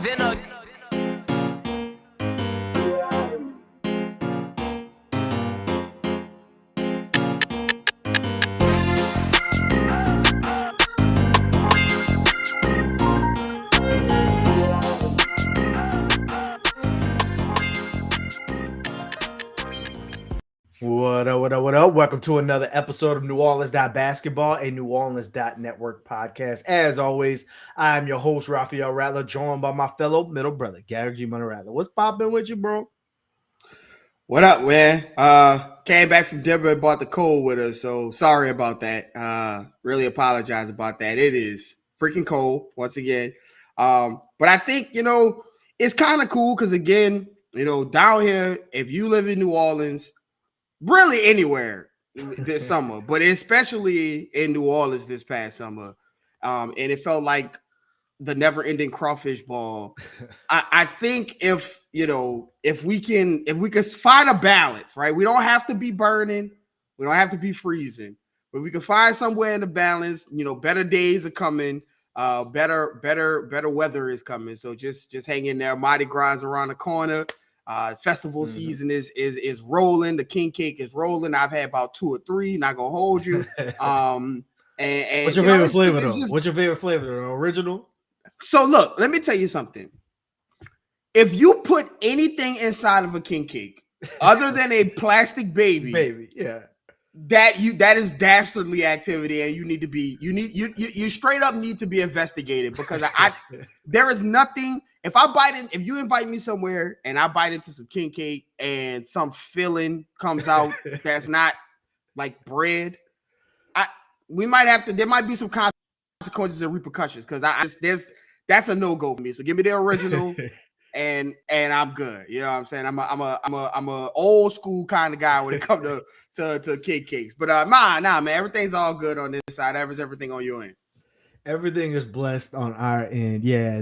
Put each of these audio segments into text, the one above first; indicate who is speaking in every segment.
Speaker 1: even a
Speaker 2: What up, what up, what up? Welcome to another episode of NewOrleans.Basketball, a NewOrleans.Network podcast. As always, I'm your host, Raphael Rattler, joined by my fellow middle brother, Garrick Rattler. What's popping with you, bro?
Speaker 3: What up, man? Came back from Denver and bought the cold with us, so sorry about that. Really apologize about that. It is freaking cold once again. But I think, it's kind of cool because, again, down here, if you live in New Orleans, really anywhere this summer, but especially in New Orleans this past summer, and it felt like the never-ending crawfish ball. I think if we can find a balance, right? We don't have to be burning, we don't have to be freezing, but we can find somewhere in the balance. Better days are coming, better weather is coming. So just hang in there. Mardi Gras is around the corner. Festival season is rolling. The king cake is rolling. I've had about 2 or 3. Not gonna hold you. And
Speaker 2: what's your favorite flavor though? What's your favorite flavor? The original?
Speaker 3: So look, let me tell you something. If you put anything inside of a king cake other than a plastic baby,
Speaker 2: yeah,
Speaker 3: that is dastardly activity, and you straight up need to be investigated, because there is nothing. If you invite me somewhere and I bite into some king cake and some filling comes out that's not like bread, there might be some consequences and repercussions, because that's a no-go for me. So give me the original and I'm good. You know what I'm saying? I'm a old school kind of guy when it comes to king cakes. But nah, man, everything's all good on this side. Everything on your end.
Speaker 2: Everything is blessed on our end. Yeah,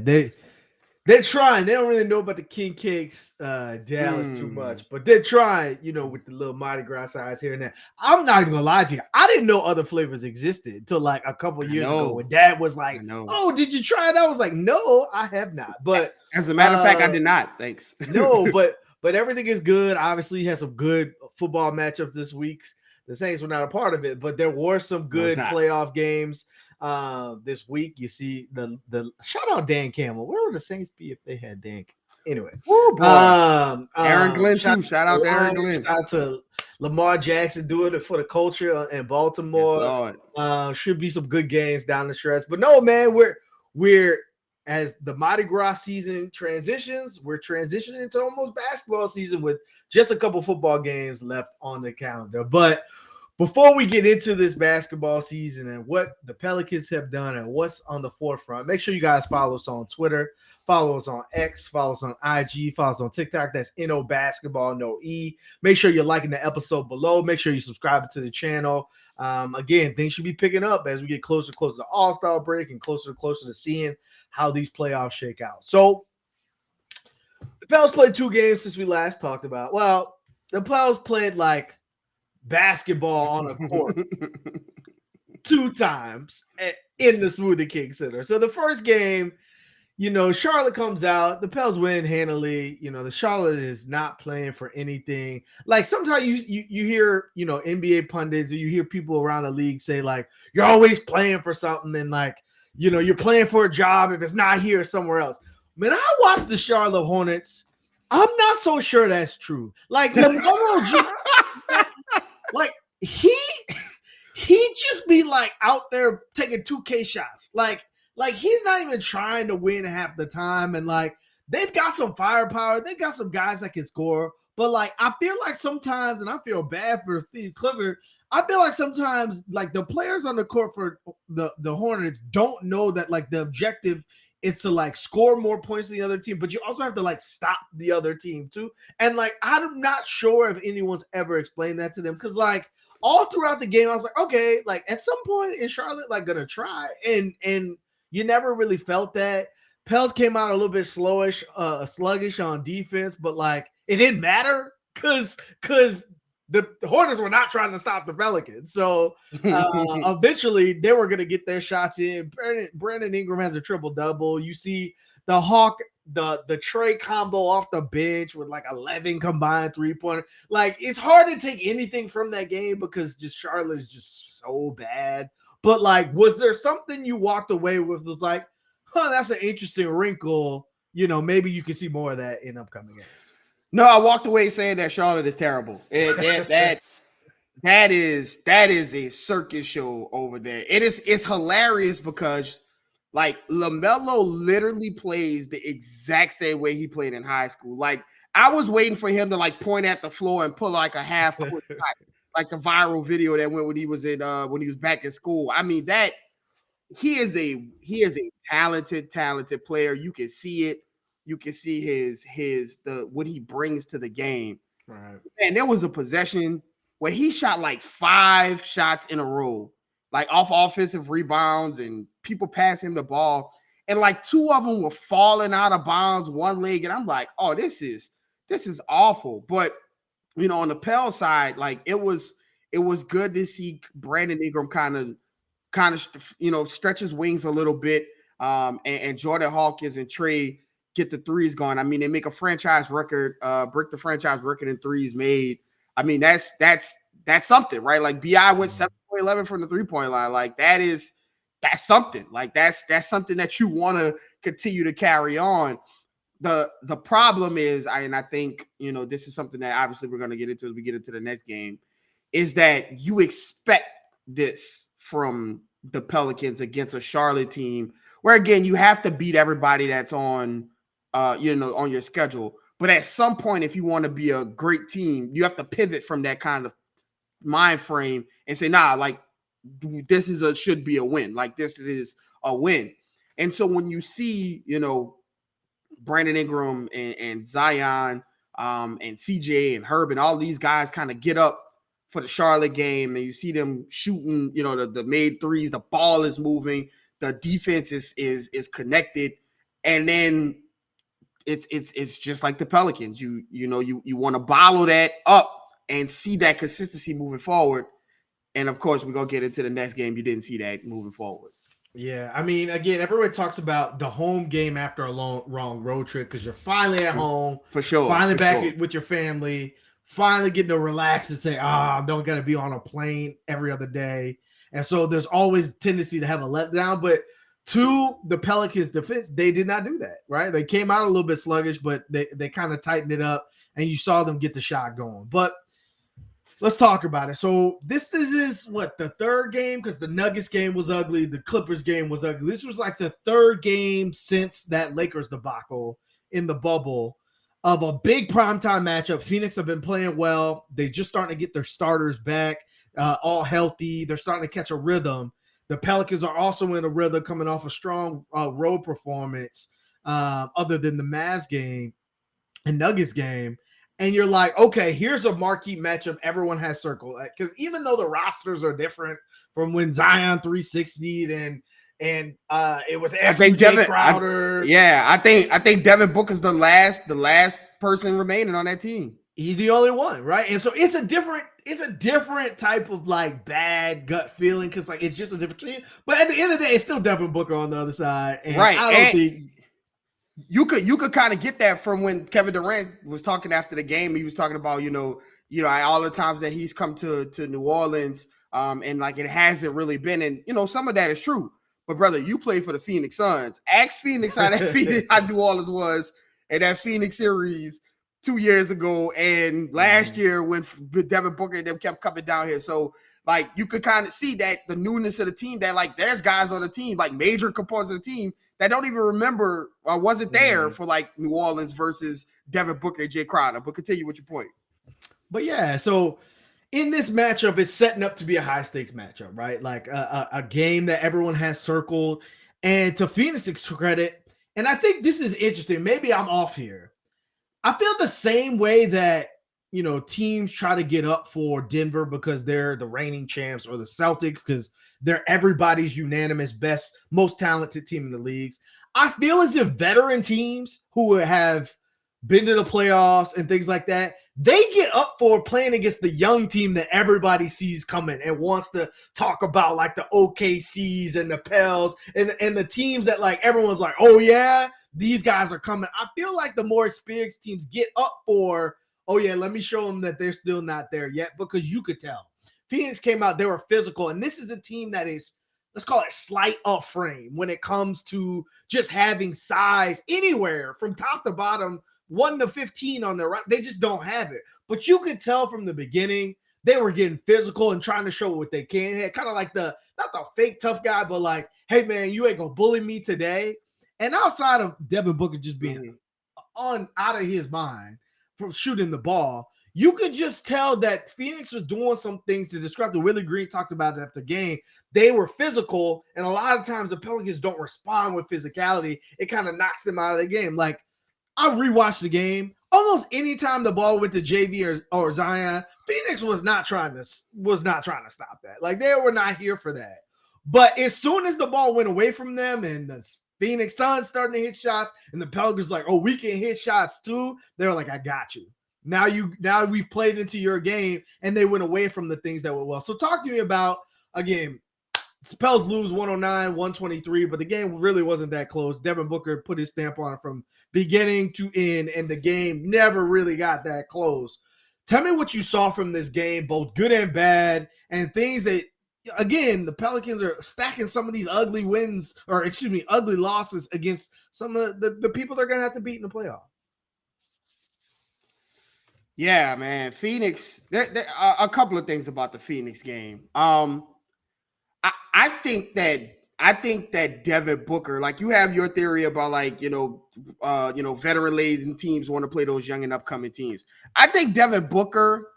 Speaker 2: they're trying. They don't really know about the king cakes, Dallas too much, but they're trying, with the little Mardi Gras size here and there. I'm not even gonna lie to you. I didn't know other flavors existed until like a couple years ago when Dad was like, "Oh, did you try it?" I was like, "No, I have not." But
Speaker 3: as a matter of fact, I did not. Thanks.
Speaker 2: No, but everything is good. Obviously, has some good football matchups this week. The Saints were not a part of it, but there were some good playoff games. This week, you see the shout out Dan Campbell. Where would the Saints be if they had Dan? Anyway,
Speaker 3: Aaron Glenn too. Shout out to Aaron Glenn.
Speaker 2: Shout out to Lamar Jackson doing it for the culture in Baltimore. Yes, should be some good games down the stretch. But no, man, we're as the Mardi Gras season transitions, we're transitioning into almost basketball season with just a couple football games left on the calendar. But before we get into this basketball season and what the Pelicans have done and what's on the forefront, make sure you guys follow us on Twitter, follow us on X, follow us on IG, follow us on TikTok. That's NO Basketball, no E. Make sure you're liking the episode below. Make sure you subscribe to the channel. Again, things should be picking up as we get closer to All-Star break and closer to seeing how these playoffs shake out. So the Pelicans played 2 games since we last talked about. Well, the Pelicans played like basketball on a court 2 times in the Smoothie King Center. So the first game, Charlotte comes out, the Pels win handily. The Charlotte is not playing for anything. Like sometimes you hear, NBA pundits or you hear people around the league say like, you're always playing for something and like, you're playing for a job if it's not here somewhere else. Man, I watched the Charlotte Hornets. I'm not so sure that's true. Like like he just be like out there taking 2K shots. Like he's not even trying to win half the time. And like they've got some firepower. They've got some guys that can score. But like I feel like sometimes, and I feel bad for Steve Clifford, I feel like sometimes like the players on the court for the Hornets don't know that like the objective is to like score more points than the other team, but you also have to like stop the other team too. And like I'm not sure if anyone's ever explained that to them, because like all throughout the game I was like, okay, like at some point is Charlotte like gonna try, and you never really felt that. Pels came out a little bit sluggish on defense, but like it didn't matter because the Hornets were not trying to stop the Pelicans. So eventually they were going to get their shots in. Brandon Ingram has a triple-double. You see the Hawk the Trey combo off the bench with like 11 combined 3-pointer. Like, it's hard to take anything from that game because just Charlotte is just so bad. But like, was there something you walked away with was like, that's an interesting wrinkle? Maybe you can see more of that in upcoming games.
Speaker 3: No, I walked away saying that Charlotte is terrible. That is a circus show over there. It's hilarious because like LaMelo literally plays the exact same way he played in high school. Like, I was waiting for him to like point at the floor and put like a half court shot, like the viral video that went when he was back in school. I mean, that he is a talented player. You can see it. You can see what he brings to the game.
Speaker 2: Right.
Speaker 3: And there was a possession where he shot like 5 shots in a row, like off offensive rebounds, and people pass him the ball, and like 2 of them were falling out of bounds, one leg, and I'm like, oh, this is awful. But on the Pell side, like it was good to see Brandon Ingram kind of stretch his wings a little bit, and Jordan Hawkins and Trey get the threes going. I mean, they make a franchise record, break the franchise record in threes made. I mean, that's something, right? Like BI went 7 for 11 from the 3-point line. Like that's something. Like that's something that you want to continue to carry on. The problem is, I think this is something that obviously we're going to get into as we get into the next game, is that you expect this from the Pelicans against a Charlotte team where, again, you have to beat everybody that's on on your schedule. But at some point, if you want to be a great team, you have to pivot from that kind of mind frame and say, nah, like this should be a win. Like this is a win. And so when you see, Brandon Ingram and Zion and CJ and Herb and all these guys kind of get up for the Charlotte game, and you see them shooting, the made threes, the ball is moving, the defense is connected, and then it's just like the Pelicans. You want to bottle that up and see that consistency moving forward. And of course, we're gonna get into the next game. You didn't see that moving forward.
Speaker 2: Yeah, I mean, again, everybody talks about the home game after a long road trip because you're finally at home,
Speaker 3: for sure,
Speaker 2: finally back with your family, finally getting to relax and say, I don't got to be on a plane every other day. And so there's always tendency to have a letdown. But to the Pelicans' defense, they did not do that, right? They came out a little bit sluggish, but they kind of tightened it up, and you saw them get the shot going. But let's talk about it. So this is what, the third game? Because the Nuggets game was ugly. The Clippers game was ugly. This was like the third game since that Lakers debacle in the bubble of a big primetime matchup. Phoenix have been playing well. They just starting to get their starters back, all healthy. They're starting to catch a rhythm. The Pelicans are also in a rhythm coming off a strong road performance other than the Mavs game and Nuggets game. And you're like, okay, here's a marquee matchup everyone has circled. Because even though the rosters are different from when Zion 360'd and it was FJ Crowder.
Speaker 3: I think Devin Booker's the last person remaining on that team.
Speaker 2: He's the only one, right? And so it's a different type of like bad gut feeling because like it's just a different team. But at the end of the day, it's still Devin Booker on the other side. And
Speaker 3: right.
Speaker 2: I don't think
Speaker 3: you could kind of get that from when Kevin Durant was talking after the game. He was talking about, all the times that he's come to New Orleans, and like it hasn't really been. And, some of that is true. But, brother, you play for the Phoenix Suns. Ask Phoenix how New Orleans was in that Phoenix series 2 years ago and last year when Devin Booker and them kept coming down here. So, like, you could kind of see that the newness of the team, that, like, there's guys on the team, like major components of the team that don't even remember or wasn't there for, like, New Orleans versus Devin Booker and Jay Crowder. But continue with your point.
Speaker 2: But, yeah, so in this matchup, it's setting up to be a high-stakes matchup, right? Like a game that everyone has circled. And to Phoenix's credit, and I think this is interesting. Maybe I'm off here. I feel the same way that, teams try to get up for Denver because they're the reigning champs, or the Celtics because they're everybody's unanimous best, most talented team in the leagues. I feel as if veteran teams who have been to the playoffs and things like that, they get up for playing against the young team that everybody sees coming and wants to talk about, like the OKCs and the Pels and the teams that like everyone's like, oh yeah, these guys are coming. I feel like the more experienced teams get up for, oh yeah, let me show them that they're still not there yet, because you could tell. Phoenix came out, they were physical, and this is a team that is, let's call it slight up frame when it comes to just having size anywhere from top to bottom, 1 to 15 on their right. They just don't have it. But you could tell from the beginning they were getting physical and trying to show what they can. Kind of like not the fake tough guy, but like, hey man, you ain't gonna bully me today. And outside of Devin Booker just being out of his mind from shooting the ball, you could just tell that Phoenix was doing some things to disrupt it. Willie Green talked about it after the game. They were physical, and a lot of times the Pelicans don't respond with physicality. It kind of knocks them out of the game. Like, I rewatched the game. Almost any time the ball went to JV or Zion, Phoenix was not trying to stop that. Like, they were not here for that. But as soon as the ball went away from them and the Phoenix Suns starting to hit shots, and the Pelicans like, oh, we can hit shots too, they were like, I got you. Now we played into your game, and they went away from the things that were well. So talk to me about, again, Pels lose 109-123, but the game really wasn't that close. Devin Booker put his stamp on it from beginning to end, and the game never really got that close. Tell me what you saw from this game, both good and bad, and things that, again, the Pelicans are stacking some of these ugly losses against some of the people they're going to have to beat in the playoff.
Speaker 3: Yeah, man. Phoenix, there a couple of things about the Phoenix game. I think that Devin Booker, like, you have your theory about, like, veteran laden teams want to play those young and upcoming teams. I think Devin Booker,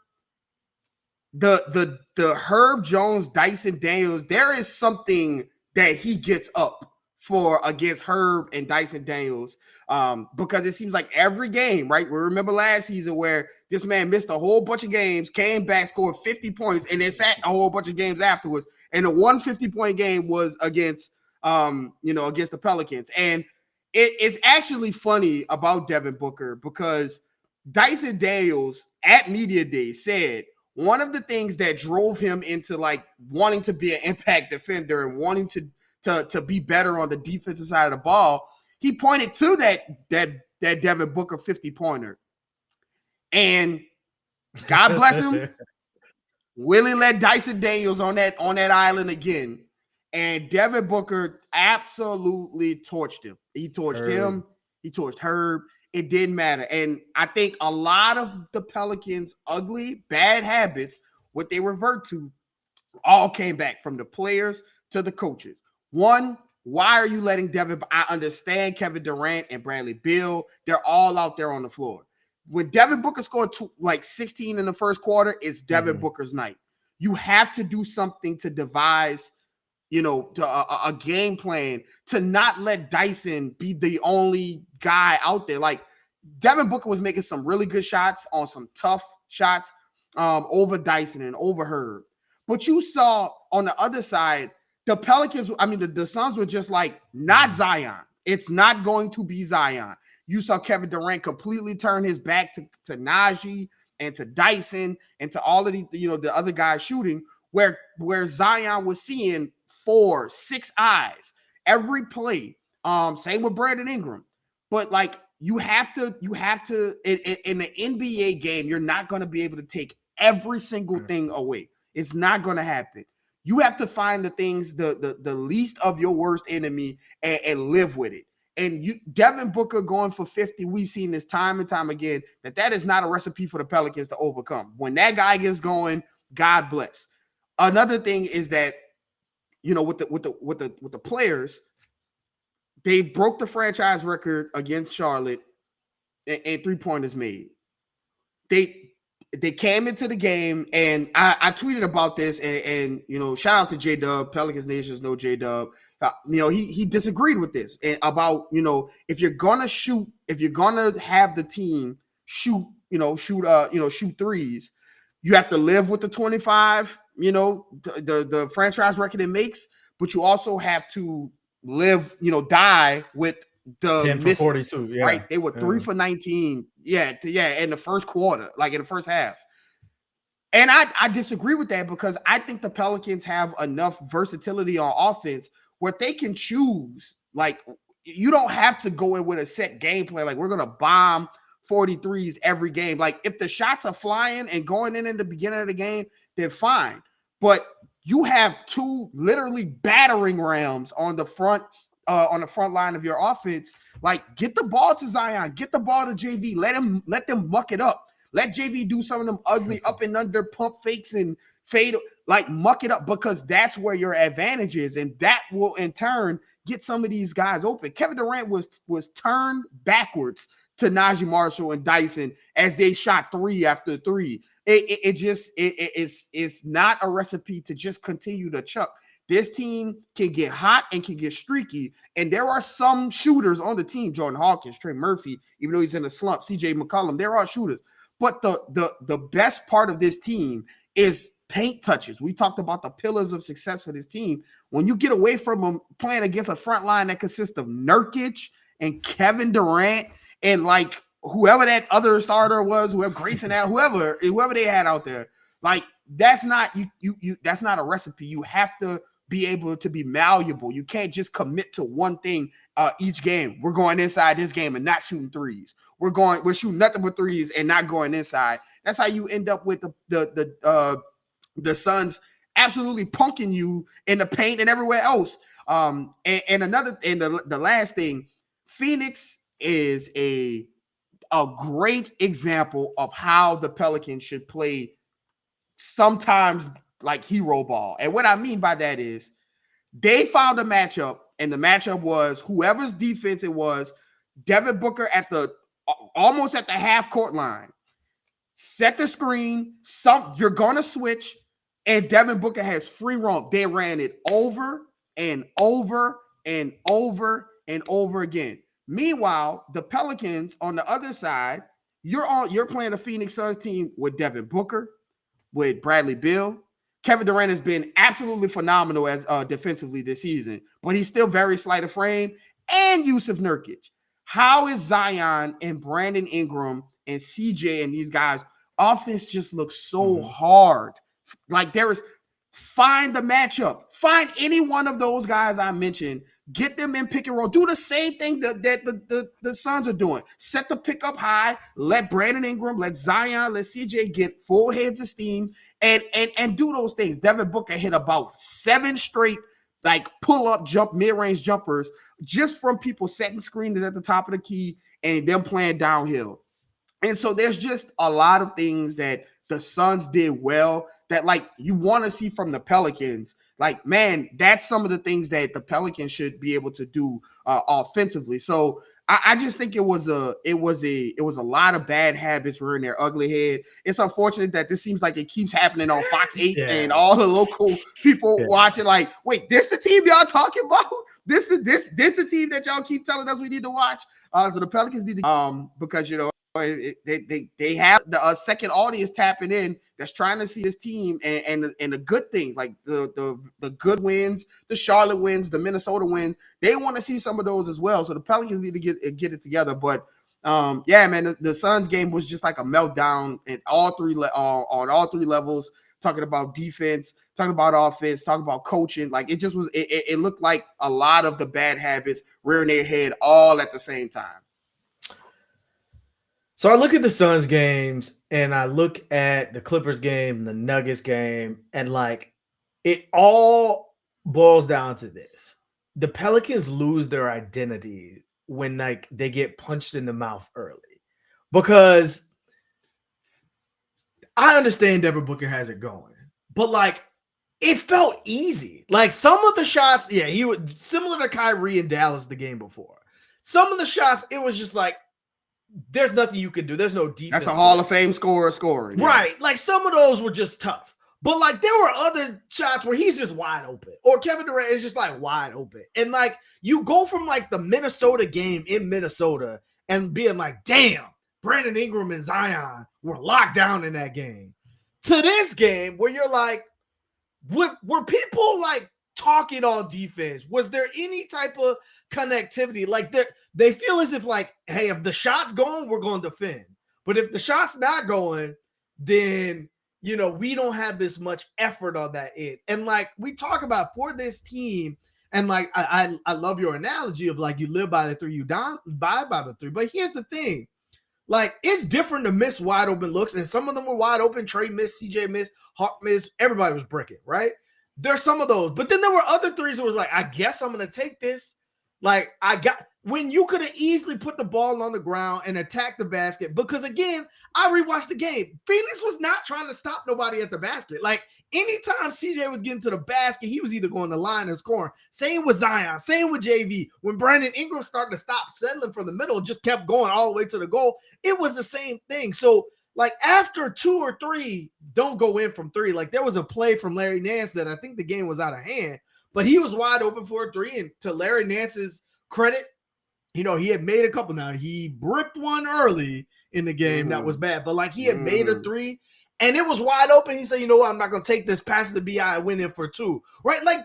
Speaker 3: the Herb Jones, Dyson Daniels, there is something that he gets up for against Herb and Dyson Daniels, because it seems like every game, right? We remember last season where this man missed a whole bunch of games, came back, scored 50 points, and then sat a whole bunch of games afterwards. And the 150-point game was against the Pelicans. And it's actually funny about Devin Booker, because Dyson Daniels at Media Day said one of the things that drove him into, like, wanting to be an impact defender and wanting to be better on the defensive side of the ball, he pointed to that Devin Booker 50-pointer. And God bless him, Willie let Dyson Daniels on that island again. And Devin Booker absolutely torched him. He torched him. He torched Herb. It didn't matter. And I think a lot of the Pelicans' ugly, bad habits, what they revert to, all came back from the players to the coaches. One, why are you letting Devin? I understand Kevin Durant and Bradley Beal. They're all out there on the floor. When Devin Booker scored 16 in the first quarter, it's Devin Booker's night. You have to do something to devise, a game plan to not let Dyson be the only guy out there. Like, Devin Booker was making some really good shots on some tough shots over Dyson and over Herb. But you saw on the other side, the Pelicans, the Suns were just like, not Zion. It's not going to be Zion. You saw Kevin Durant completely turn his back to Najee and to Dyson and to all of the other guys shooting, where Zion was seeing 4-6 eyes every play. Same with Brandon Ingram. But, like, you have to in the NBA game, you're not going to be able to take every single thing away. It's not going to happen. You have to find the things, the least of your worst enemy, and live with it. And Devin Booker going for 50, we've seen this time and time again, that is not a recipe for the Pelicans to overcome. When that guy gets going, God bless. Another thing is that, with the players, they broke the franchise record against Charlotte and 3-pointers made. They came into the game, and I tweeted about this, and shout out to J-Dub, Pelicans Nations know J-Dub. He disagreed with this and about, if you're gonna have the team shoot threes, you have to live with the 25, the franchise record it makes, but you also have to live, die with the
Speaker 2: 10
Speaker 3: misses,
Speaker 2: for 42, yeah.
Speaker 3: right? They were 3 for 19. In the first quarter, like in the first half. And I disagree with that because I think the Pelicans have enough versatility on offense where they can choose. Like, you don't have to go in with a set game plan. Like, we're going to bomb 43s every game. Like, if the shots are flying and going in the beginning of the game, then fine. But you have two literally battering rams on the front line of your offense. Like, get the ball to Zion, get the ball to JV, let them muck it up. Let JV do some of them ugly up and under pump fakes and fade, like muck it up, because that's where your advantage is. And that will in turn get some of these guys open. Kevin Durant was turned backwards to Najee Marshall and Dyson as they shot 3 after 3. It's not a recipe to just continue to chuck. This team can get hot and can get streaky. And there are some shooters on the team, Jordan Hawkins, Trey Murphy, even though he's in a slump, CJ McCollum, there are shooters. But the best part of this team is paint touches. We talked about the pillars of success for this team. When you get away from them playing against a front line that consists of Nurkic and Kevin Durant and like whoever that other starter was, whoever Grayson out, whoever they had out there, like that's not that's not a recipe. You have to be able to be malleable. You can't just commit to one thing each game. We're going inside this game and not shooting threes. We're shooting nothing but threes and not going inside. That's how you end up with the Suns absolutely punking you in the paint and everywhere else. The last thing, Phoenix is a great example of how the Pelicans should play sometimes like hero ball. And what I mean by that is they found a matchup, and the matchup was whoever's defense it was, Devin Booker almost at the half court line. Set the screen, you're going to switch, and Devin Booker has free roam. They ran it over and over and over and over again. Meanwhile, the Pelicans on the other side, you're playing a Phoenix Suns team with Devin Booker, with Bradley Beal. Kevin Durant has been absolutely phenomenal as defensively this season, but he's still very slight of frame, and Yusuf Nurkic. How is Zion and Brandon Ingram and CJ and these guys offense just looks so hard? Like find the matchup, find any one of those guys I mentioned, get them in pick and roll, do the same thing that the Suns are doing. Set the pick up high, let Brandon Ingram, let Zion, let CJ get full heads of steam and do those things. Devin Booker hit about 7 straight like pull-up mid-range jumpers just from people setting screens at the top of the key and them playing downhill. And so there's just a lot of things that the Suns did well that like you want to see from the Pelicans. Like, man, that's some of the things that the Pelicans should be able to do offensively. So I just think it was a lot of bad habits rearing their ugly head. It's unfortunate that this seems like it keeps happening on Fox 8 and all the local people watching. Like, wait, this the team y'all talking about? This the team that y'all keep telling us we need to watch. So the Pelicans need to because they have the second audience tapping in that's trying to see this team and the good things, like the good wins, the Charlotte wins, the Minnesota wins. They want to see some of those as well. So the Pelicans need to get it together. But man, the Suns game was just like a meltdown on all three levels. Talking about defense, talking about offense, talking about coaching. Like it just was. It looked like a lot of the bad habits rearing their head all at the same time.
Speaker 2: So I look at the Suns games and I look at the Clippers game, the Nuggets game, and like it all boils down to this. The Pelicans lose their identity when like they get punched in the mouth early. Because I understand Devin Booker has it going, but like it felt easy. Like some of the shots, he would similar to Kyrie in Dallas the game before. Some of the shots, it was just like, there's nothing you can do. There's no defense.
Speaker 3: That's a Hall of Fame scorer. Yeah.
Speaker 2: Right. Like some of those were just tough. But like there were other shots where he's just wide open. Or Kevin Durant is just like wide open. And like you go from like the Minnesota game in Minnesota and being like, damn, Brandon Ingram and Zion were locked down in that game. To this game where you're like, were people like talking on defense? Was there any type of connectivity? Like they feel as if like, hey, if the shot's going, we're going to defend. But if the shot's not going, then, you know, we don't have this much effort on that end. And like we talk about for this team, and like I love your analogy of like you live by the 3, you die by the 3. But here's the thing. Like, it's different to miss wide open looks, and some of them were wide open. Trey missed, CJ missed, Hawk missed. Everybody was bricking, right? There's some of those. But then there were other threes that was like, I guess I'm going to take this. Like, when you could have easily put the ball on the ground and attack the basket. Because, again, I rewatched the game. Phoenix was not trying to stop nobody at the basket. Like, anytime CJ was getting to the basket, he was either going to line or scoring. Same with Zion. Same with JV. When Brandon Ingram started to stop settling from the middle, just kept going all the way to the goal, it was the same thing. So, like, after 2 or 3, don't go in from 3. Like, there was a play from Larry Nance that I think the game was out of hand, but he was wide open for a 3. And to Larry Nance's credit, you know, he had made a couple. Now, he bricked one early in the game that was bad, but like he had made a 3 and it was wide open. He said, you know what, I'm not going to take this pass to the BI and win it for 2, right? Like,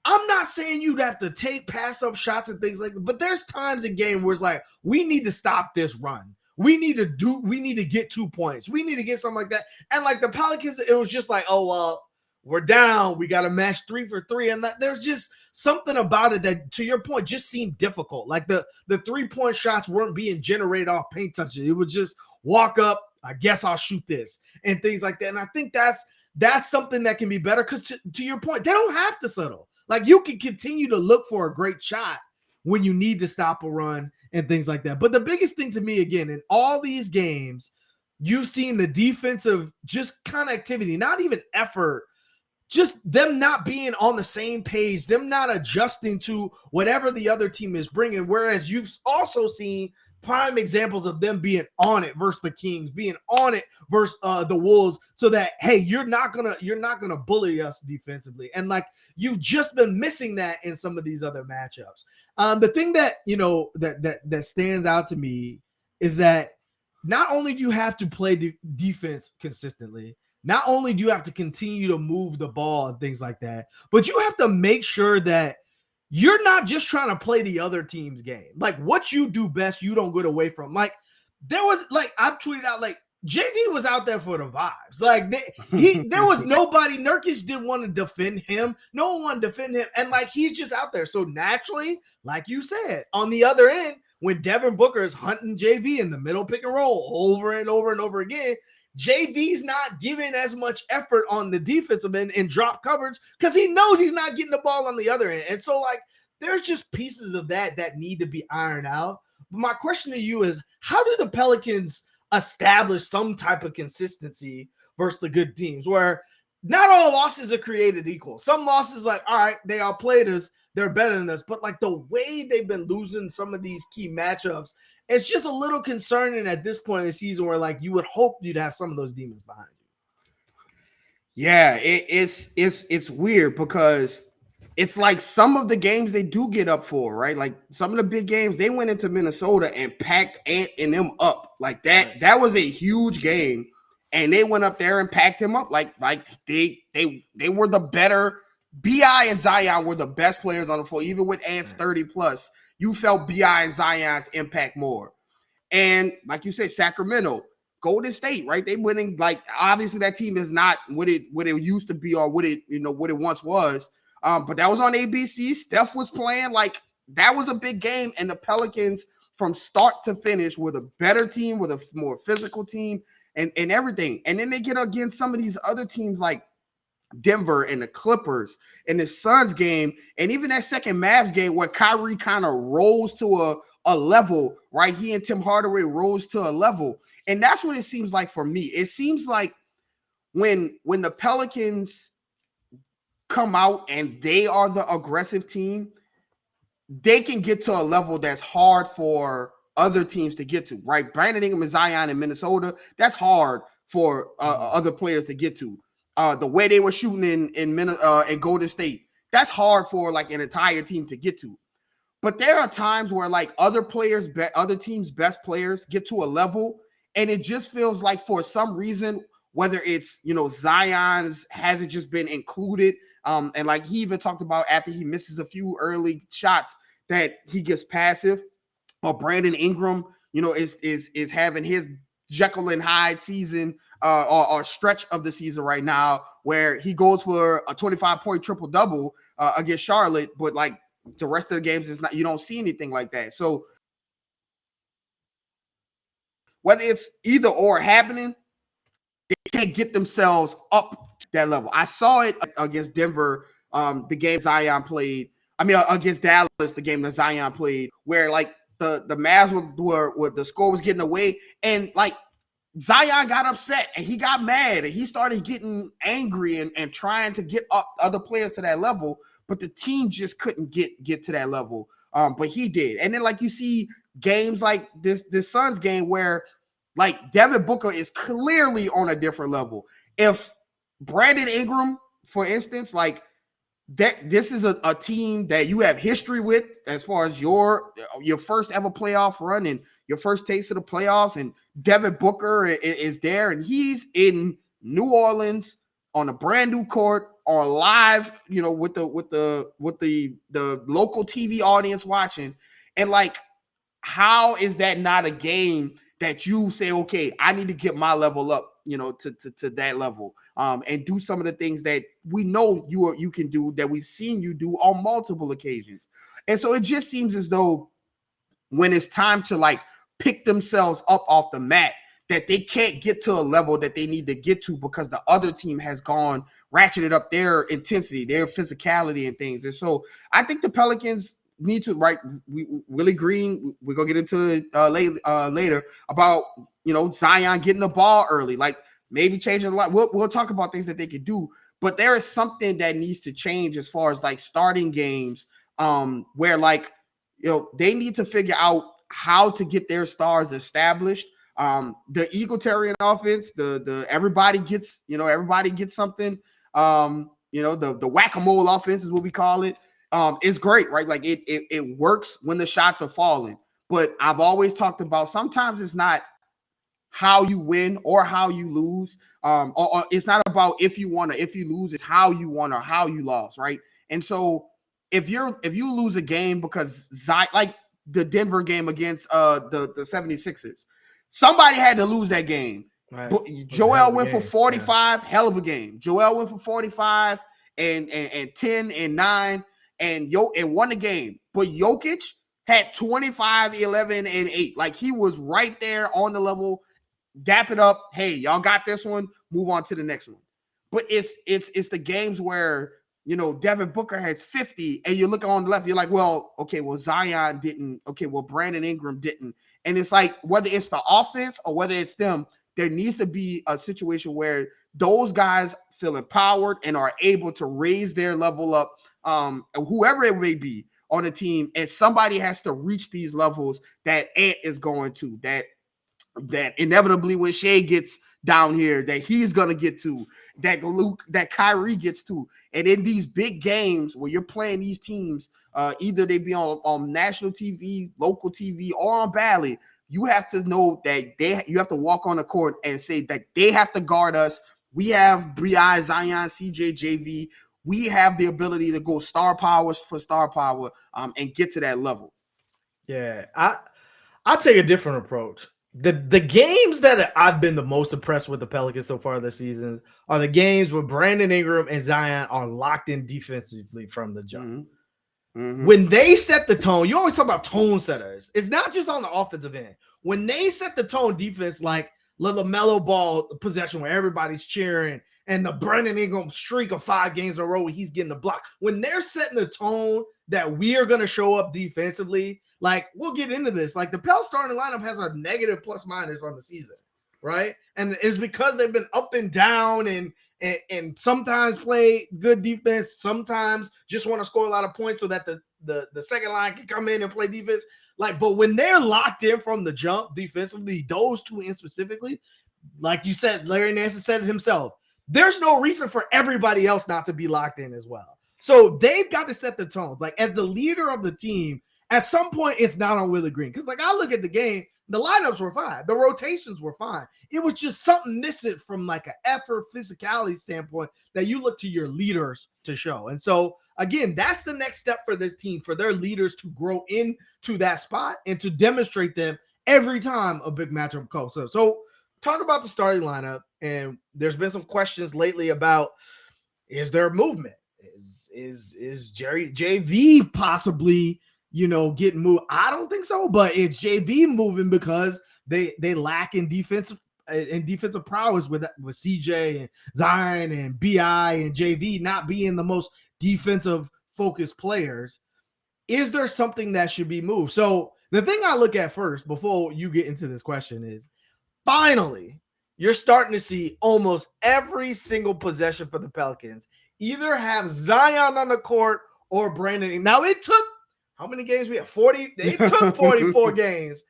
Speaker 2: I'm not saying you'd have to pass up shots and things like that, but there's times in game where it's like, we need to stop this run. We need to get 2 points. We need to get something like that. And like the Pelicans, it was just like, oh, well, we're down. We got to match 3 for 3. And there's just something about it that, to your point, just seemed difficult. Like the 3-point shots weren't being generated off paint touches. It was just walk up, I guess I'll shoot this, and things like that. And I think that's something that can be better because to your point, they don't have to settle. Like, you can continue to look for a great shot when you need to stop a run and things like that. But the biggest thing to me, again, in all these games, you've seen the defensive just connectivity, not even effort, just them not being on the same page, them not adjusting to whatever the other team is bringing. Whereas you've also seen prime examples of them being on it versus the Kings, being on it versus the Wolves, so that, hey, you're not gonna bully us defensively. And like, you've just been missing that in some of these other matchups. The thing that, you know, that stands out to me is that not only do you have to play defense consistently, not only do you have to continue to move the ball and things like that, but you have to make sure that you're not just trying to play the other team's game. Like, what you do best, you don't get away from. Like, there was, like, I've tweeted out, like, JD was out there for the vibes. Like, there was nobody. Nurkic didn't want to defend him. No one wanted to defend him. And, like, he's just out there. So, naturally, like you said, on the other end, when Devin Booker is hunting JV in the middle pick and roll over and over and over again, JV's not giving as much effort on the defensive end and drop coverage because he knows he's not getting the ball on the other end. And so, like, there's just pieces of that need to be ironed out. But my question to you is, how do the Pelicans establish some type of consistency versus the good teams where not all losses are created equal? Some losses, like, all right, they outplayed us, they're better than us. But, like, the way they've been losing some of these key matchups, it's just a little concerning at this point in the season where, like, you would hope you'd have some of those demons behind you.
Speaker 3: Yeah, it's weird because it's like some of the games they do get up for, right? Like some of the big games, they went into Minnesota and packed Ant and them up. Like that was a huge game. And they went up there and packed him up. Like they were the better. BI and Zion were the best players on the floor. Even with Ant's 30 plus, you felt BI and Zion's impact more. And like you said, Sacramento, Golden State, right? They winning. Like, obviously that team is not what it used to be or what it once was. But that was on ABC. Steph was playing. Like, that was a big game. And the Pelicans, from start to finish, were the better team, with a more physical team and everything. And then they get against some of these other teams like Denver and the Clippers and the Suns game, and even that second Mavs game where Kyrie kind of rose to a level, right? He and Tim Hardaway rose to a level. And that's what it seems like for me. It seems like when the Pelicans come out and they are the aggressive team, they can get to a level that's hard for other teams to get to, right? Brandon Ingram and Zion in Minnesota, that's hard for other players to get to. The way they were shooting in Golden State, that's hard for like an entire team to get to. But there are times where like other teams' best players get to a level, and it just feels like for some reason, whether it's Zion's hasn't just been included And like he even talked about after he misses a few early shots that he gets passive. Or Brandon Ingram, is having his Jekyll and Hyde season or stretch of the season right now, where he goes for a 25-point triple-double against Charlotte, but like the rest of the games is not. You don't see anything like that. So whether it's either or happening, they can't get themselves up to that level. I saw it against Denver, the game Zion played. Against Dallas, the game that Zion played, where like the Mavs were the score was getting away, and like Zion got upset and he got mad and he started getting angry and trying to get up other players to that level, but the team just couldn't get to that level. But he did. And then like you see games like this Suns game where like Devin Booker is clearly on a different level. If Brandon Ingram, for instance, like that this is a team that you have history with as far as your first ever playoff run and your first taste of the playoffs, and Devin Booker is there and he's in New Orleans on a brand new court or live, with the local TV audience watching. And like, how is that not a game that you say, okay, I need to get my level up, to that level, and do some of the things that we know you can do, that we've seen you do on multiple occasions. And so it just seems as though when it's time to like pick themselves up off the mat, that they can't get to a level that they need to get to because the other team has ratcheted up their intensity, their physicality and things. And so I think the Pelicans need to, right? Willie Green, we're gonna get into it later about Zion getting the ball early, like maybe changing a lot. We'll talk about things that they could do, but there is something that needs to change as far as like starting games, where like they need to figure out how to get their stars established. The egalitarian offense, the everybody gets something. The whack-a-mole offense is what we call it. Is great, right? Like it works when the shots are falling. But I've always talked about sometimes it's not how you win or how you lose. Or it's not about if you won or if you lose, it's how you won or how you lost, right? And so if you lose a game because like the Denver game against the 76ers, somebody had to lose that game. Right. But Joel went for 45, hell of a game. Joel went for 45 and 10 and 9 and won the game. But Jokic had 25, 11, and 8. Like he was right there on the level. Dap it up. Hey, y'all got this one. Move on to the next one. But it's the games where Devin Booker has 50, and you look on the left, you're like, well, okay, well Zion didn't. Okay, well Brandon Ingram didn't. And it's like whether it's the offense or whether it's them, there needs to be a situation where those guys feel empowered and are able to raise their level up, whoever it may be on the team, and somebody has to reach these levels that Ant is going to, that inevitably when Shea gets down here, that he's gonna get to, that Kyrie gets to. And in these big games where you're playing these teams, either they be on national TV, local TV, or on Bally, you have to know that you have to walk on the court and say that they have to guard us. We have B.I., Zion, CJ, JV. We have the ability to go star powers for star power, and get to that level.
Speaker 2: Yeah, I'll take a different approach. The games that I've been the most impressed with the Pelicans so far this season are the games where Brandon Ingram and Zion are locked in defensively from the jump. Mm-hmm. Mm-hmm. When they set the tone, you always talk about tone setters. It's not just on the offensive end. When they set the tone defense, like the LaMelo Ball possession where everybody's cheering, and the Brandon Ingram streak of 5 games in a row where he's getting the block, when they're setting the tone that we are going to show up defensively, like we'll get into this. Like the Pels starting lineup has a negative plus minus on the season, right? And it's because they've been up and down and sometimes play good defense, sometimes just want to score a lot of points so that the second line can come in and play defense. Like, but when they're locked in from the jump defensively, those two in specifically, like you said, Larry Nance said it himself, there's no reason for everybody else not to be locked in as well. So they've got to set the tone. Like as the leader of the team, at some point it's not on Willie Green. Because like I look at the game, the lineups were fine. The rotations were fine. It was just something missing from like an effort, physicality standpoint that you look to your leaders to show. And so again, that's the next step for this team, for their leaders to grow into that spot and to demonstrate them every time a big matchup comes. So talk about the starting lineup. And there's been some questions lately about, is there movement? Is Jerry JV possibly, getting moved? I don't think so, but it's JV moving because they lack in defensive prowess with CJ and Zion and BI and JV not being the most defensive focused players. Is there something that should be moved? So the thing I look at first before you get into this question is, finally, you're starting to see almost every single possession for the Pelicans either have Zion on the court or Brandon. Now, it took how many games? We had 40. It took 44 games.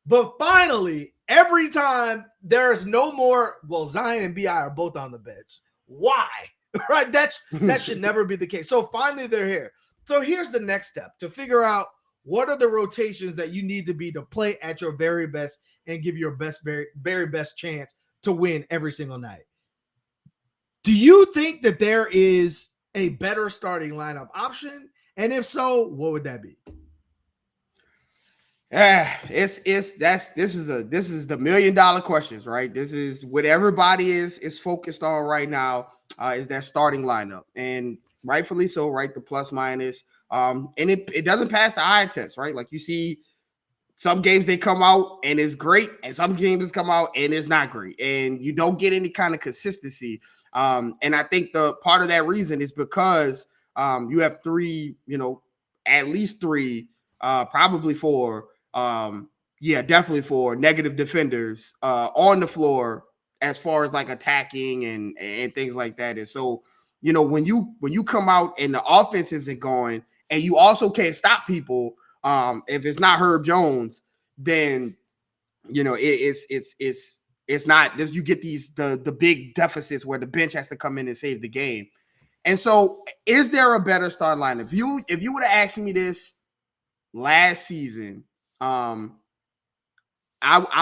Speaker 2: But finally, every time there's no more, well, Zion and BI are both on the bench. Why? Right? That should never be the case. So finally, they're here. So here's the next step to figure out what are the rotations that you need to be to play at your very best and give your very, very best chance to win every single night. Do you think that there is a better starting lineup option? And if so, what would that be?
Speaker 3: This is the $1 million questions, right? This is what everybody is focused on right now, is that starting lineup. And rightfully so, right? The plus minus. And it doesn't pass the eye test, right? Like you see some games they come out and it's great, and some games come out and it's not great, and you don't get any kind of consistency. And I think the part of that reason is because you have three, at least three, probably four, definitely four negative defenders on the floor as far as like attacking and things like that. And so, when you come out and the offense isn't going and you also can't stop people, if it's not Herb Jones, then it's not this. You get the big deficits where the bench has to come in and save the game. And so, is there a better start line? If you would have asked me this last season, I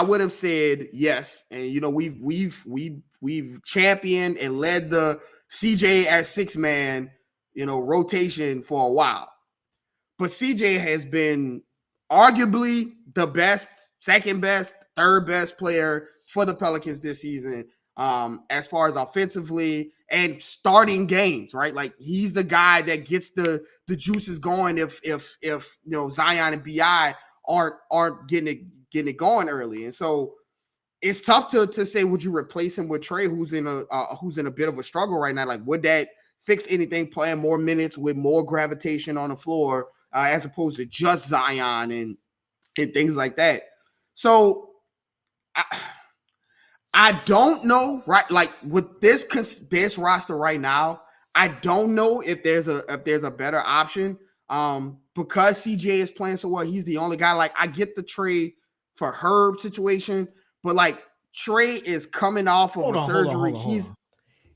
Speaker 3: would have said yes. And we've championed and led the CJ as 6-man, rotation for a while. But CJ has been arguably the best, second best, third best player for the Pelicans this season, as far as offensively and starting games, right? Like he's the guy that gets the juices going if Zion and BI aren't getting it going early. And so it's tough to say, would you replace him with Trey, who's in a bit of a struggle right now? Like, would that fix anything, playing more minutes with more gravitation on the floor, as opposed to just Zion and things like that? So I don't know, right? Like with this roster right now, I don't know if there's a better option. Because CJ is playing so well, he's the only guy. Like I get the trade for Herb situation, but like Trey is coming off of a surgery.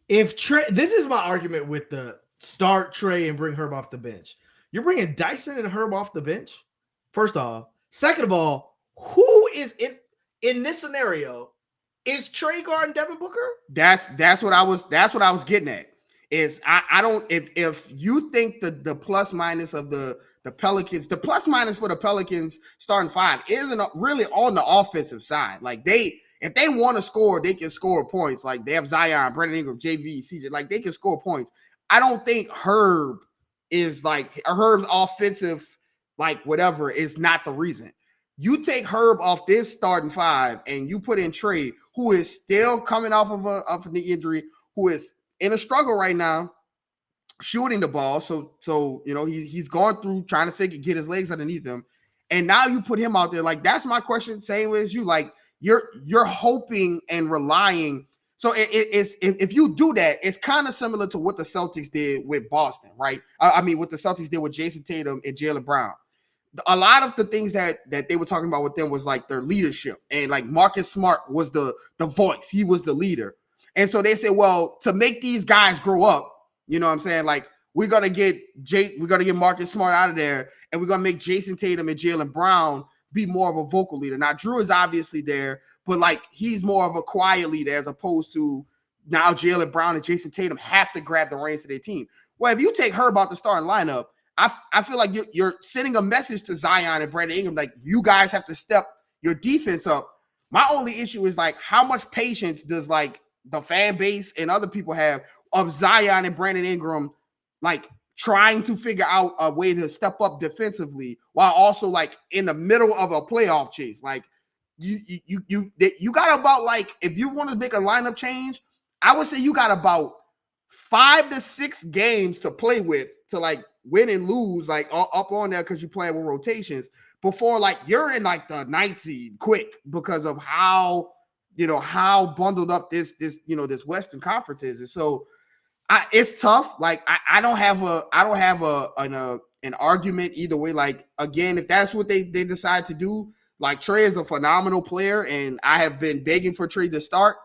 Speaker 2: If Trey, this is my argument with the start Trey and bring Herb off the bench. You're bringing Dyson and Herb off the bench. First off, second of all, who is in this scenario? Is Trey guarding Devin Booker?
Speaker 3: That's what I was getting at. Is I don't, if you think the plus minus of the Pelicans, the plus minus for the Pelicans starting five isn't really on the offensive side. Like if they want to score, they can score points. Like they have Zion, Brandon Ingram, JV, CJ, like they can score points. I don't think Herb's offensive, like whatever, is not the reason. You take Herb off this starting five and you put in Trey, who is still coming off of a knee injury, who is in a struggle right now, shooting the ball. So he's going through trying to get his legs underneath him. And now you put him out there. Like, that's my question, same as you. Like, you're hoping and relying. So it's if you do that, it's kind of similar to what the Celtics did with Boston, right? What the Celtics did with Jason Tatum and Jaylen Brown. A lot of the things that they were talking about with them was like their leadership. And like Marcus Smart was the voice. He was the leader. And so they said, well, to make these guys grow up, you know what I'm saying? Like, we're gonna get Marcus Smart out of there, and we're gonna make Jason Tatum and Jaylen Brown be more of a vocal leader. Now, Drew is obviously there, but like he's more of a quiet leader as opposed to now Jaylen Brown and Jason Tatum have to grab the reins of their team. Well, if you take Herb out the starting lineup, I feel like you're sending a message to Zion and Brandon Ingram, like you guys have to step your defense up. My only issue is like how much patience does like the fan base and other people have of Zion and Brandon Ingram like trying to figure out a way to step up defensively while also like in the middle of a playoff chase. Like you got about like, if you want to make a lineup change, I would say you got about 5 to 6 games to play with to like win and lose like up on there because you're playing with rotations before like you're in like the 9th seed quick because of how bundled up this Western Conference is. And so it's tough. Like I don't have an argument either way. Like again, if that's what they decide to do, like Trey is a phenomenal player, and I have been begging for Trey to start.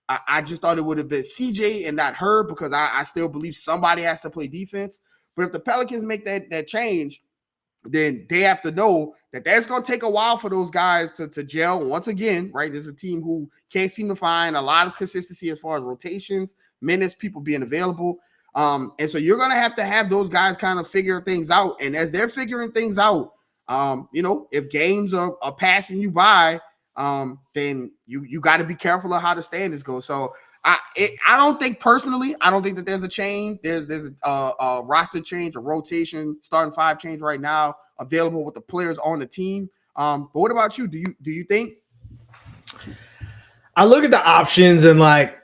Speaker 3: I just thought it would have been CJ and not Herb because I still believe somebody has to play defense. But if the Pelicans make that change, then they have to know that that's going to take a while for those guys to gel once again, right? There's a team who can't seem to find a lot of consistency as far as rotations, minutes, people being available. And so you're going to have those guys kind of figure things out. And as they're figuring things out, if games are passing you by, then you got to be careful of how the standings go. So I don't think that there's a change. There's a roster change, a rotation, starting 5 change right now available with the players on the team. But what about you? Do you think?
Speaker 2: I look at the options and like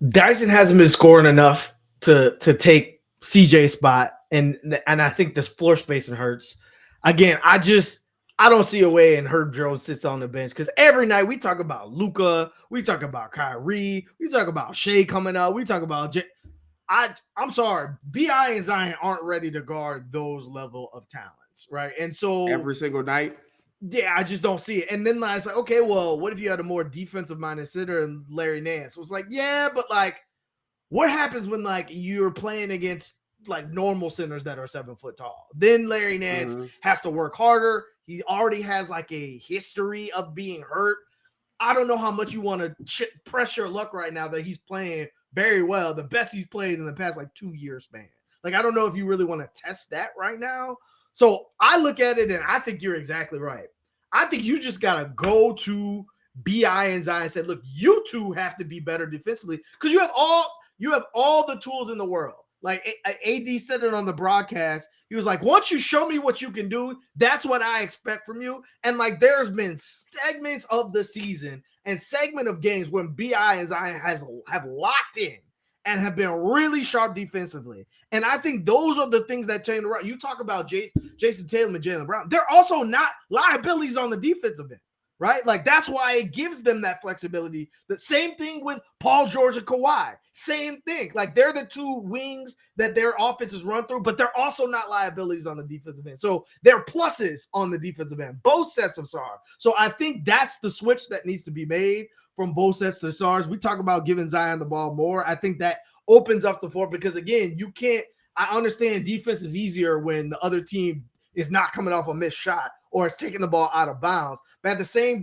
Speaker 2: Dyson hasn't been scoring enough to take CJ's spot, and I think this floor spacing hurts. Again, I don't see a way and Herb Jones sits on the bench because every night we talk about Luka, we talk about Kyrie, we talk about Shea coming up, we talk about I'm sorry, BI and Zion aren't ready to guard those level of talents, right? And so
Speaker 3: every single night,
Speaker 2: yeah, I just don't see it. And then I was like, okay, well, what if you had a more defensive-minded sitter and Larry Nance? It was like, yeah, but like, what happens when like you're playing against like normal centers that are 7 foot tall? Then Larry Nance has to work harder. He already has like a history of being hurt. I don't know how much you want to press your luck right now that he's playing very well, the best he's played in the past like 2 years span. Like, I don't know if you really want to test that right now. So I look at it and I think you're exactly right. I think you just got to go to BI and Zion and say, look, you two have to be better defensively because you have all the tools in the world. Like AD said it on the broadcast. He was like, once you show me what you can do, that's what I expect from you. And like, there's been segments of the season and segment of games when BI and Zion have locked in and have been really sharp defensively. And I think those are the things that change around. You talk about Jason Tatum and Jaylen Brown. They're also not liabilities on the defensive end, right? Like, that's why it gives them that flexibility. The same thing with Paul George and Kawhi. Same thing. Like, they're the two wings that their offenses run through, but they're also not liabilities on the defensive end. So they're pluses on the defensive end, both sets of stars. So I think that's the switch that needs to be made from both sets of stars. We talk about giving Zion the ball more. I think that opens up the floor because, again, you can't – I understand defense is easier when the other team is not coming off a missed shot or is taking the ball out of bounds. But at the same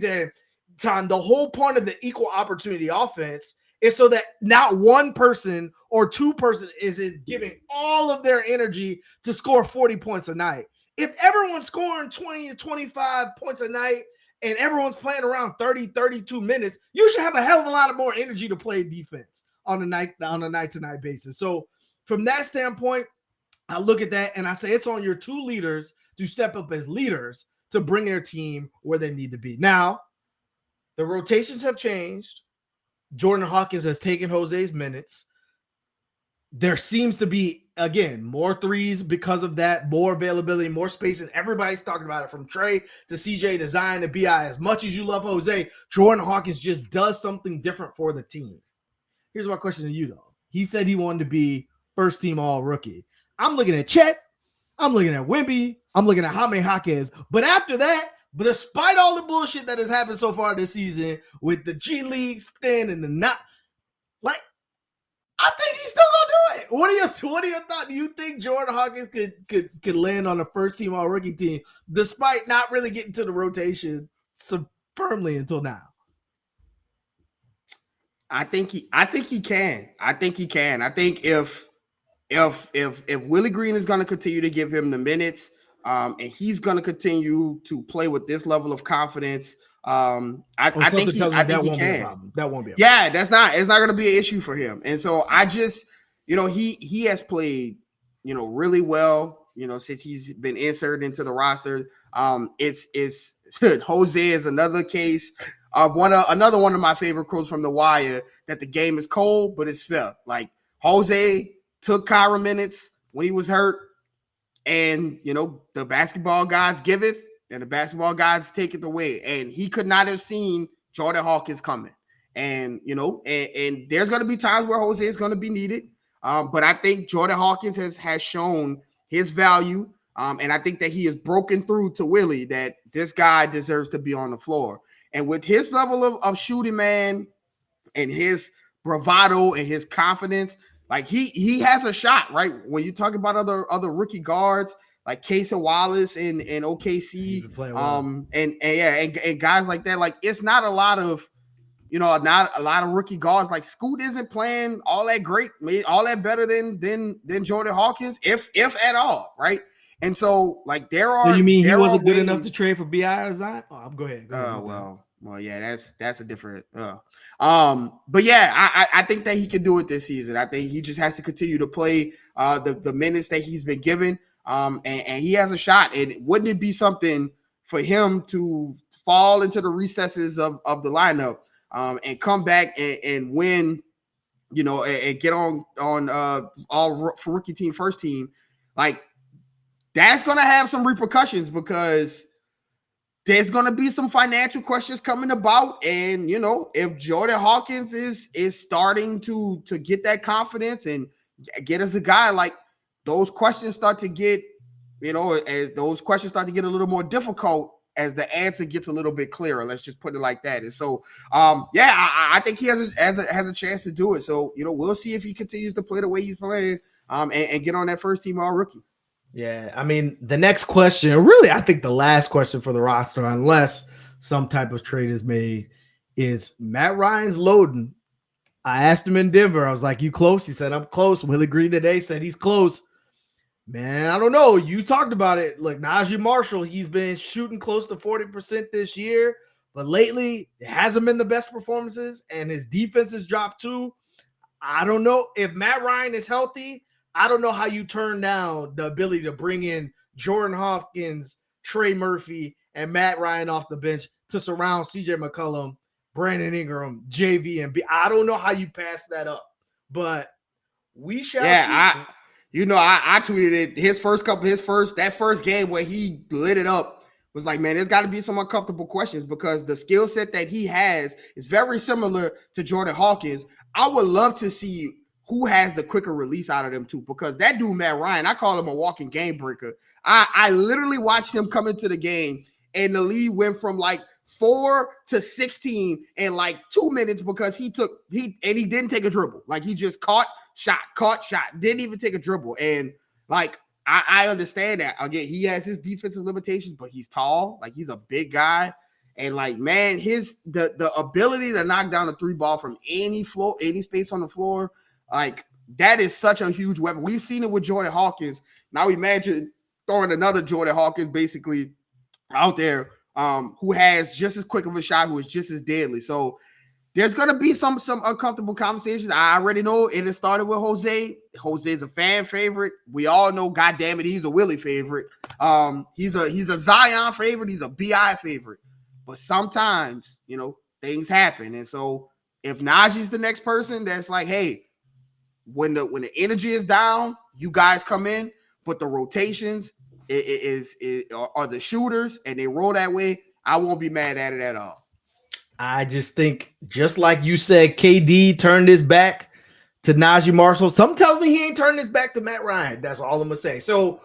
Speaker 2: time, the whole point of the equal opportunity offense is so that not one person or two person is giving all of their energy to score 40 points a night. If everyone's scoring 20 to 25 points a night and everyone's playing around 30, 32 minutes, you should have a hell of a lot of more energy to play defense on a night-to-night basis. So from that standpoint, I look at that and I say it's on your two leaders to step up as leaders to bring their team where they need to be. Now, the rotations have changed. Jordan Hawkins has taken Jose's minutes. There seems to be, again, more threes because of that, more availability, more space, and everybody's talking about it from Trey to CJ to Zion to BI. As much as you love Jose, Jordan Hawkins just does something different for the team. Here's my question to you, though. He said he wanted to be first-team all-rookie. I'm looking at Chet. I'm looking at Wemby. I'm looking at Jaime Jaquez. But after that, despite all the bullshit that has happened so far this season with the G League spin and the not, like, I think he's still gonna do it. What are your thoughts? Do you think Jordan Hawkins could land on the first team all rookie team despite not really getting to the rotation so firmly until now?
Speaker 3: I think he can. I think if Willie Green is going to continue to give him the minutes, and he's going to continue to play with this level of confidence, I think he can.
Speaker 2: That won't be.
Speaker 3: It's not going to be an issue for him. And so I just, he has played, really well, since he's been inserted into the roster. It's Jose is another case of another one of my favorite quotes from The Wire, that the game is cold, but it's fair. Like, Jose took Kyra minutes when he was hurt, and the basketball gods giveth, and the basketball gods take it away. And he could not have seen Jordan Hawkins coming. And and there's going to be times where Jose is going to be needed. But I think Jordan Hawkins has shown his value. And I think that he has broken through to Willie that this guy deserves to be on the floor. And with his level of shooting, man, and his bravado and his confidence, like he has a shot, right? When you talk about other rookie guards like Casey Wallace in OKC, and guys like that, like it's not a lot of rookie guards. Like Scoot isn't playing all that great, all that better than Jordan Hawkins, if at all, right? And so, like, there are.
Speaker 2: So you mean he wasn't good enough to trade for B.I. or Zion? Oh, go ahead.
Speaker 3: Well, yeah, that's a different. But yeah, I think that he can do it this season. I think he just has to continue to play the minutes that he's been given, and he has a shot. And wouldn't it be something for him to fall into the recesses of the lineup, and come back and win, and get on all for rookie team, first team, like. That's going to have some repercussions because there's going to be some financial questions coming about. And, if Jordan Hawkins is starting to get that confidence and get as a guy, like those questions start to get, as those questions start to get a little more difficult as the answer gets a little bit clearer. Let's just put it like that. And so, I think he has a chance to do it. So, we'll see if he continues to play the way he's playing, and get on that first team all rookie.
Speaker 2: Yeah, I mean, the next question, really, I think the last question for the roster, unless some type of trade is made, is Matt Ryan's loading. I asked him in Denver. I was like, you close? He said, I'm close. Willie Green today said he's close. Man, I don't know. You talked about it. Look, Najee Marshall, he's been shooting close to 40% this year, but lately it hasn't been the best performances, and his defense has dropped too. I don't know if Matt Ryan is healthy. I don't know how you turn down the ability to bring in Jordan Hawkins, Trey Murphy, and Matt Ryan off the bench to surround CJ McCollum, Brandon Ingram, JV, and B. I don't know how you pass that up, but we shall see.
Speaker 3: I tweeted it. That first game where he lit it up was like, man, there's got to be some uncomfortable questions because the skill set that he has is very similar to Jordan Hawkins. I would love to see who has the quicker release out of them two, because that dude, Matt Ryan, I call him a walking game breaker. I literally watched him come into the game, and the lead went from like 4 to 16 in like 2 minutes because he didn't take a dribble. Like he just caught, shot, didn't even take a dribble. And like, I understand that. Again, he has his defensive limitations, but he's tall. Like he's a big guy. And like, man, the ability to knock down a three ball from any space on the floor, like that is such a huge weapon. We've seen it with Jordan Hawkins. Now imagine throwing another Jordan Hawkins basically out there, who has just as quick of a shot, who is just as deadly. So there's going to be some uncomfortable conversations. I already know it has started with Jose. Jose is a fan favorite. We all know, goddamn it, he's a Willie favorite. He's a Zion favorite. He's a BI favorite. But sometimes, things happen. And so if Najee's the next person that's like, hey, when the energy is down, you guys come in, but the rotations are the shooters and they roll that way, I won't be mad at it at all.
Speaker 2: I just think, just like you said, KD turned his back to Najee Marshall. Some tell me he ain't turned his back to Matt Ryan. That's all I'm going to say. So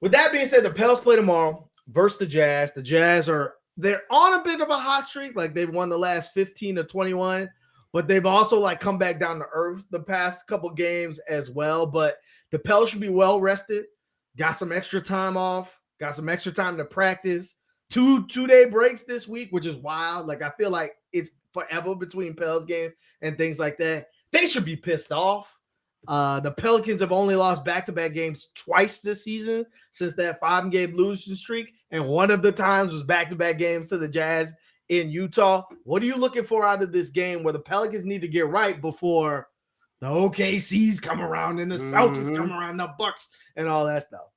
Speaker 2: with that being said, the Pels play tomorrow versus the Jazz. The Jazz they're on a bit of a hot streak. Like they've won the last 15 to 21. but they've also like come back down to earth the past couple games as well. But the Pels should be well rested. Got some extra time off. Got some extra time to practice. Two-day breaks this week, which is wild. Like I feel like it's forever between Pels games and things like that. They should be pissed off. The Pelicans have only lost back-to-back games twice this season since that 5-game losing streak, and one of the times was back-to-back games to the Jazz in Utah. What are you looking for out of this game where the Pelicans need to get right before the OKCs come around and the Celtics come around, the Bucks and all that stuff?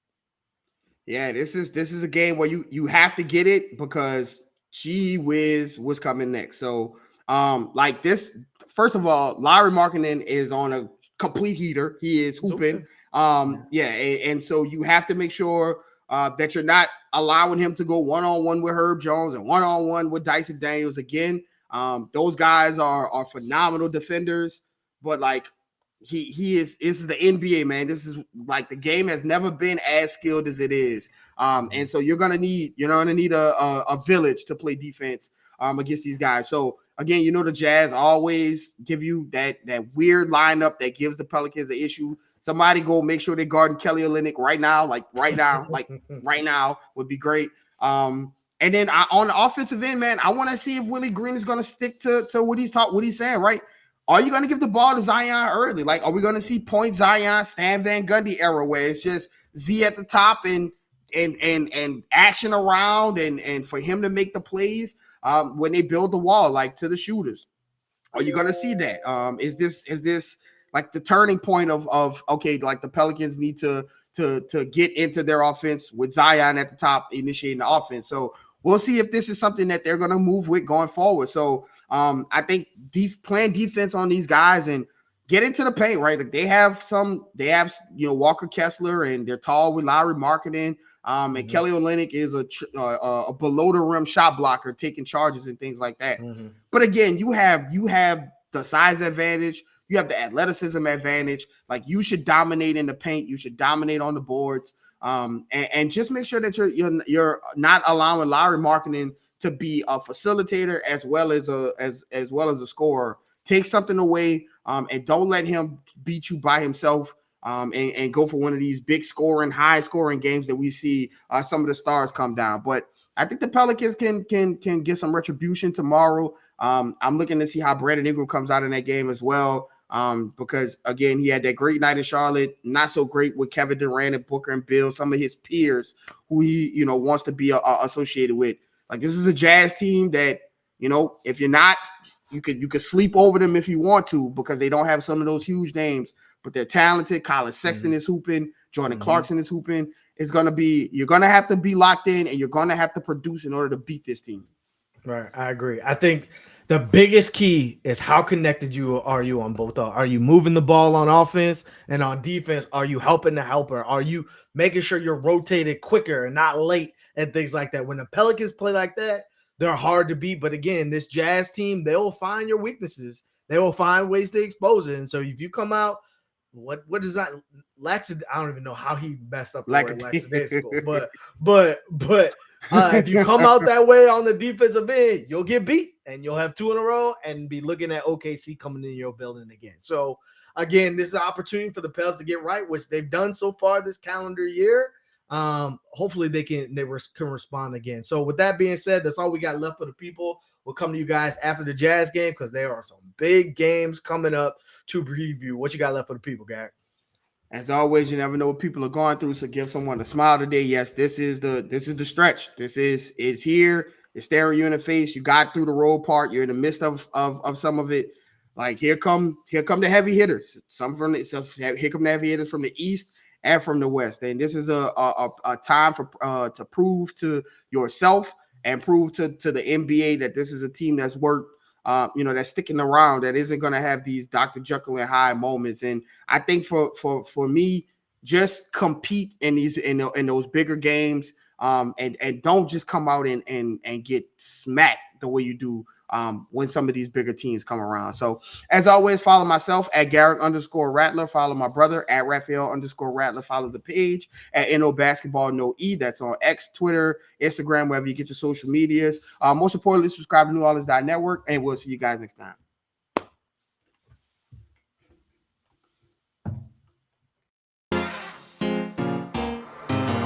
Speaker 3: Yeah, this is a game where you have to get it because gee whiz, what's coming next. So like this, first of all, Lauri Markkanen is on a complete heater. He is hooping. And so you have to make sure that you're not allowing him to go one-on-one with Herb Jones and one-on-one with Dyson Daniels again. Those guys are phenomenal defenders, but like he is. This is the NBA, man. This is like the game has never been as skilled as it is. And so you're gonna need a village to play defense against these guys. So again, the Jazz always give you that weird lineup that gives the Pelicans the issue. Somebody go make sure they're guarding Kelly Olynyk right now would be great. And then on the offensive end, man, I want to see if Willie Green is going to stick to what he's saying, right? Are you going to give the ball to Zion early? Like, are we going to see point Zion, Stan Van Gundy era where it's just Z at the top and action around and for him to make the plays when they build the wall, like to the shooters? Are you going to see that? Is this like the turning point of okay, like the Pelicans need to get into their offense with Zion at the top initiating the offense? So we'll see if this is something that they're going to move with going forward. So I think playing defense on these guys and get into the paint, right? Like they have Walker Kessler and they're tall with Lauri Markkanen. And Kelly Olynyk is a below the rim shot blocker, taking charges and things like that. But again, you have the size advantage, you have the athleticism advantage. Like you should dominate in the paint, you should dominate on the boards, and just make sure that you're not allowing Lauri Markkanen to be a facilitator as well as a scorer. Take something away, and don't let him beat you by himself. And go for one of these big scoring, high scoring games that we see some of the stars come down. But I think the Pelicans can get some retribution tomorrow. I'm looking to see how Brandon Ingram comes out in that game as well. Because again, he had that great night in Charlotte, not so great with Kevin Durant and Booker and Bill, some of his peers who he wants to be associated with. Like this is a Jazz team that if you're not, you could sleep over them if you want to because they don't have some of those huge names, but they're talented. Colin Sexton is hooping, Jordan Clarkson is hooping. You're gonna have to be locked in and you're gonna have to produce in order to beat this team.
Speaker 2: Right, I agree. I think the biggest key is how connected are you on both. Are you moving the ball on offense and on defense? Are you helping the helper? Are you making sure you're rotated quicker and not late and things like that? When the Pelicans play like that, they're hard to beat. But again, this Jazz team, they will find your weaknesses. They will find ways to expose it. And so if you come out, what is that? I don't even know how he messed up the word lackadaisical, but if you come out that way on the defensive end, you'll get beat and you'll have 2 in a row and be looking at OKC coming in your building again. So again, this is an opportunity for the Pels to get right, which they've done so far this calendar year. Hopefully they can respond again. So with that being said, that's all we got left for the people. We'll come to you guys after the Jazz game because there are some big games coming up to preview. What you got left for the people, Garrick?
Speaker 3: As always, you never know what people are going through, so give someone a smile today. Yes, this is the stretch. It's here. It's staring you in the face. You got through the road part. You're in the midst of some of it. Like here come the heavy hitters. Here come the heavy hitters from the East and from the West. And this is a time for to prove to yourself and prove to the NBA that this is a team that's worked. That's sticking around, that isn't going to have these Dr. Jekyll and Hyde moments. And I think for me, just compete in those bigger games, and don't just come out and get smacked the way you do when some of these bigger teams come around. So as always, follow myself at Garrick_Rattler. Follow my brother at Raphael_Rattler. Follow the page at NewOrleans.Basketball, no E. That's on X, Twitter, Instagram, wherever you get your social medias. Most importantly, subscribe to NewOrleans.Network, and we'll see you guys next time.